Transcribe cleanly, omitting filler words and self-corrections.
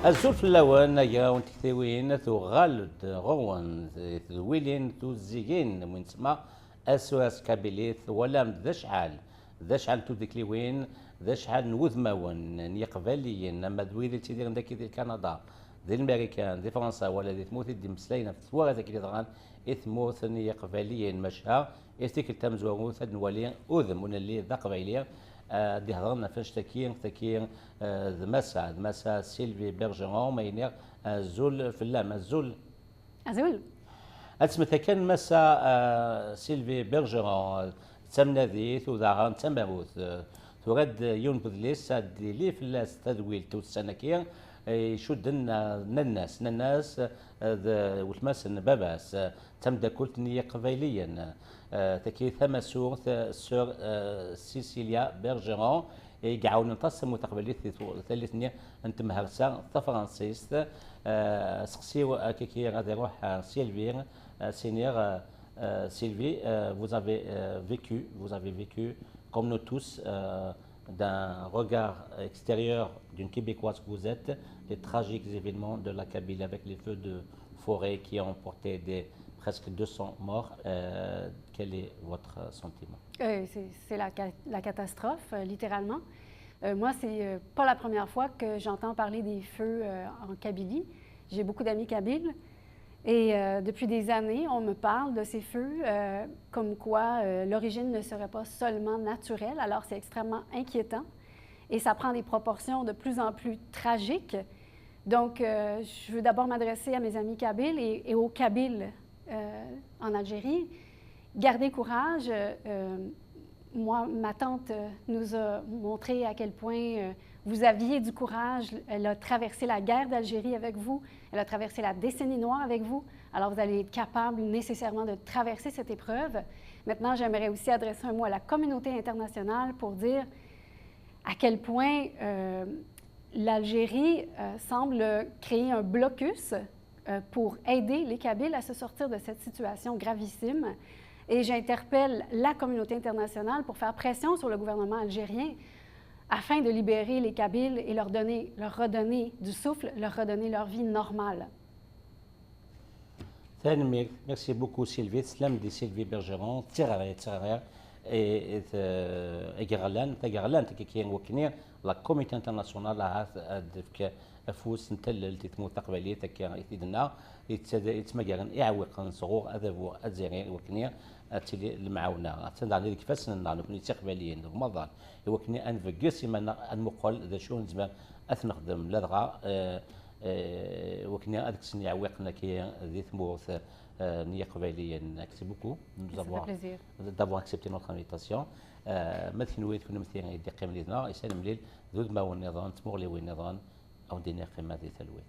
الزول في اللوان يا ونتكتوين ثغال غوان ثويلين ثوزيين من تسمى اسواس كابيليث ولا ذا شحال ذا شحال توديكليوين ذا شحال نوذ ماون نيقباليين اما دويل تيدير عندك ديال كندا ديال الامريكان ديال فرنسا ولا ديال تموت دي مسلاينه في ثوار ذاك اللي ضغان اثموث يقباليين مشها يستيك التمزوغ ثد نولي اذم ولا اللي ذا قبيليه دي هضرنا فاش تكين ذمسا سيلفي بيرجرون ماينير زول في اللام الزول أزول اسمها كان مسا سيلفي بيرجرون تمناذيث وذاغان تماروث تورد يون بذليس لي في اللاس تدويل تو السنكير يشد الناس والماس باباس تمدا كلت نية قبيليا تكي ثما سور سيسيليا بيرجرون يقعون نتصم متقبلي ثالث انت مهرسا فرانسيس سقسيو كيكي غادي يروح سيلفي سينير Sylvie, vous avez vécu comme nous tous d'un regard extérieur d'une Québécoise que vous êtes, les tragiques événements de la Kabylie avec les feux de forêt qui ont porté presque 200 morts. Quel est votre sentiment? C'est la catastrophe, littéralement. Moi, c'est pas la première fois que j'entends parler des feux en Kabylie. J'ai beaucoup d'amis kabyles. Et depuis des années, on me parle de ces feux comme quoi l'origine ne serait pas seulement naturelle, alors c'est extrêmement inquiétant et ça prend des proportions de plus en plus tragiques. Donc, je veux d'abord m'adresser à mes amis kabyles et aux Kabyles en Algérie. Gardez courage. Moi, ma tante nous a montré à quel point vous aviez du courage. Elle a traversé la guerre d'Algérie avec vous. Elle a traversé la décennie noire avec vous. Alors, vous allez être capable nécessairement de traverser cette épreuve. Maintenant, j'aimerais aussi adresser un mot à la communauté internationale pour dire à quel point l'Algérie semble créer un blocus pour aider les Kabyles à se sortir de cette situation gravissime. Et j'interpelle la communauté internationale pour faire pression sur le gouvernement algérien afin de libérer les Kabyles et leur redonner du souffle, leur redonner leur vie normale. Merci beaucoup Sylvie. Slam de Sylvie Bergeron. Tirare. Et Garland, qui est وكنير la communauté internationale a فوس نتلل تتمو تقبلية تكيا يتدنا يتمجرن إعوق صغور أذبو أزيرين وكنيا أتلي المعاونة أتند على ذيك فسن نعلم كني تقبليين مضان وكني أنفجس ما المقل ذا شون زمان أثنخدم لذغا وكني أذكر سني عوقنا كي ذي ثموث نية قبلية. Merci beaucoup d'avoir accepté notre invitation. مثل نويت كنا مثل يدي قيم لنا يسلم ليل ذود ما والنظام تمغلي والنظام أو دينا قيمة ذي ثلوي.